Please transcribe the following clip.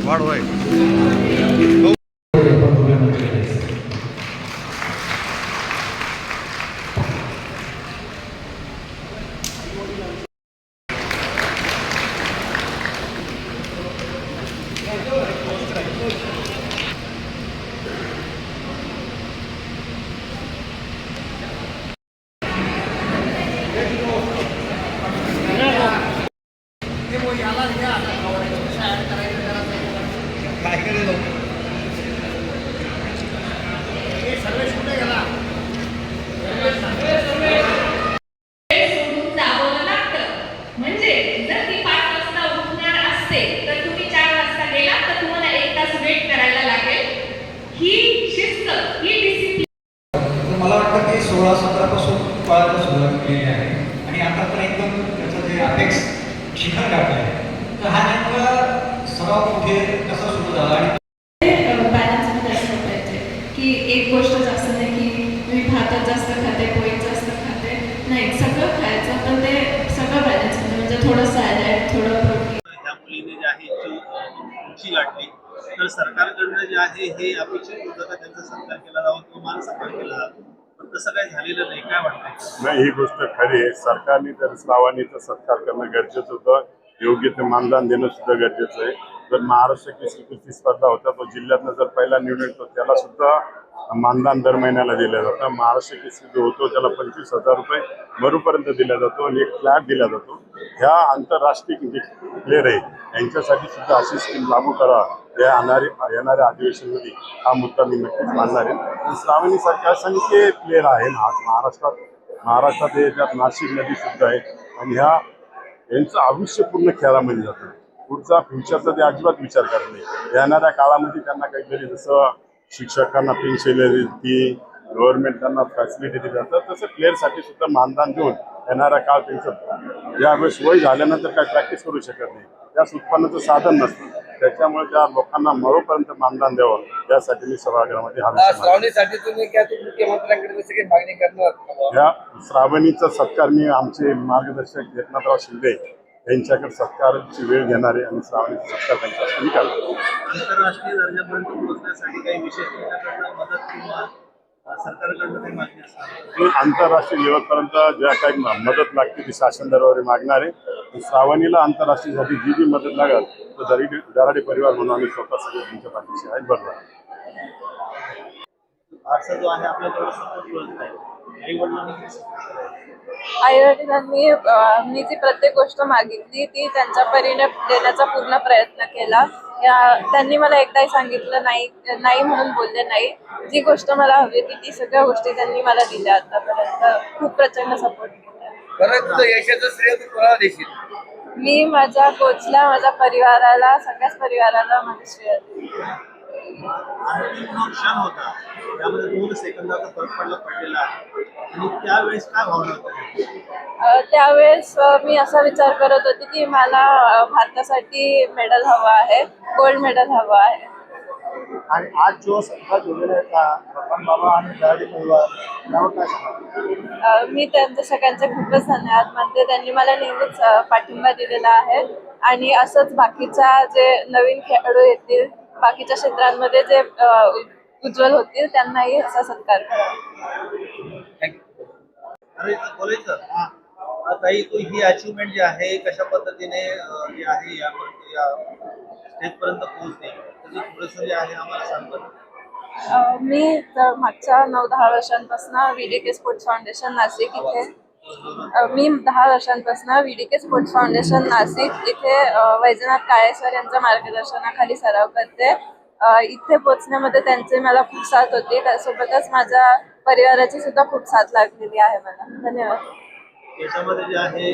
वाढवाय मला वाटतं की 16-17 पासून पाळायला सुरुवात केली आहे आणि आता तर एकदम त्याचं जे अपेक्स शिखर गाठलं आहे. तर हा नेमका सराव कुठे कसा सुरू झाला आणि बॅलन्समध्ये असलं पाहिजे की एक गोष्ट जास्त नाही की मी भातच जास्त खाते पोळीच जास्त खाते नाही सगळं खायचं पण ते सगळं बॅलन्समध्ये म्हणजे थोडं सॅलड थोडं प्रोटीन. त्या मुलीने जे आहे उंची गाठली तर सरकारकडनं जे आहे हे अपेक्षित होतं का त्यांचा सत्कार केला जावा किंवा मान सत्कार केला जावा पण तसं काही झालेलं नाही. काय वाटतं? नाही, ही गोष्ट खरी आहे. सरकारने तर श्रावणीचा सत्कार करणं गरजेचं होतं. योग्य ते मानधन देणं सुद्धा गरजेचं आहे. जर महाराष्ट्र केसरी कुस्ती स्पर्धा होता तो जिल्ह्यातनं जर पहिला निवडून येतो त्याला सुद्धा मानधन दर महिन्याला दिलं जातं. महाराष्ट्र केसरी जो होतो त्याला 25,000 रुपये मरूपर्यंत दिला जातो आणि एक फ्लॅट दिला जातो. ह्या आंतरराष्ट्रीय जे प्लेअर आहे यांच्यासाठी सुद्धा अशी स्कीम लागू करा. या येणाऱ्या अधिवेशनामध्ये हा मुद्दा मी नक्कीच मांडणार आहे. श्रावणीसारखे असंख्य प्लेअर आहे महाराष्ट्रात हे त्यात नाशिकमध्ये सुद्धा आहे आणि यांचं आयुष्य पूर्ण खेळामध्ये जातं. पुढचा फ्युचरचा ते अजिबात विचार करत नाही. येणाऱ्या काळामध्ये त्यांना काहीतरी जसं शिक्षकांना पेन्शन देते गव्हर्नमेंट त्यांना फॅसिलिटी दिली जातं तसं प्लेअरसाठी सुद्धा मानधन देऊन येणारा काळ त्यांचं ज्यावेळेस वय झाल्यानंतर काही प्रॅक्टिस करू शकत नाही त्यास उत्पन्नाचं साधन नसतं. त्याच्यामुळे त्या लोकांना मरोपर्यंत मानधन द्यावं यासाठी मी सभागृहामध्ये श्रावणीसाठी तुम्ही मुख्यमंत्र्यांकडे जसं काही मागणी करणार या श्रावणीचा सत्कार मी आमचे मार्गदर्शक एकनाथराव शिंदे यांच्याकडे सत्कारची वेळ घेणार आहे आणि श्रावणीचा सत्कार त्यांच्यासाठी करणार. आंतरराष्ट्रीय दर्जापर्यंत पोहोचण्यासाठी काही विशेष तुमच्याकडनं मदत किंवा सरकारकडनं काही मागणी असणार? मी आंतरराष्ट्रीय लेवलपर्यंत ज्या काही मदत लागते ती शासन दरबारी मागणार आहे. श्रावणीला आंतरराष्ट्रीयसाठी जी जी मदत लागेल तर दराडे परिवार म्हणून आम्ही स्वतः सगळे तुमच्या पाठीशी आहे. बरोबर असा जो आहे आपल्याकडे सपोर्ट मिळत नाही आई-वडिलांनी मी जी प्रत्येक गोष्ट मागितली ती त्यांच्या परीने देण्याचा पूर्ण प्रयत्न केला. त्यांनी मला एकदाही सांगितलं नाही म्हणून बोलले नाही. जी गोष्ट मला हवी होती ती सगळ्या गोष्टी त्यांनी मला दिल्या. आतापर्यंत खूप प्रचंड सपोर्ट केला. परत यशाचं श्रेय तू कोणाला देशील? मी माझ्या कोचला माझ्या परिवाराला सगळ्याच परिवाराला माझं श्रेय देईन. अंतिम क्षण होता त्यामध्ये 2 सेकंदाचा फरक पडलेला आहे आणि त्यावेळेस काय भावना होत्या? त्यावेळेस मी असा विचार करत होती की मला भारतासाठी मेडल हवं आहे, गोल्ड मेडल हवं आहे. आणि आज जो संघ जोडलेला आहे रतन बाबा आणि दराडे परिवार त्यावर काय सांगा? मी त्यांच्या सगळ्यांचे खूपच धन्यवाद मानते. त्यांनी मला नेहमीच पाठिंबा दिलेला आहे आणि असंच बाकीच्या जे नवीन खेळाडू येतील बाकीच्या क्षेत्रांमध्ये जे उज्ज्वल होतील त्यांनाही असा सत्कार करावा. ताई तू ही अचिव्हमेंट जी आहे कशा पद्धतीने जी आहे या स्टेजपर्यंत पोहोचते त्याचं थोडंसं जे आहे आम्हाला सांगतो. मी तर मागच्या 9-10 वर्षांपासून VDK स्पोर्ट्स फाउंडेशन नाशिक इथे मी 10 वर्षांपासून VDK स्पोर्ट्स फाउंडेशन नाशिक इथे वैजनाथ काळे सर यांच्या मार्गदर्शनाखाली सराव करते. इथे पोहोचण्यामध्ये त्यांचे मला खूप साथ होती. त्यासोबतच माझ्या परिवाराची सुद्धा खूप साथ लागलेली आहे मला. धन्यवाद. याच्यामध्ये जे आहे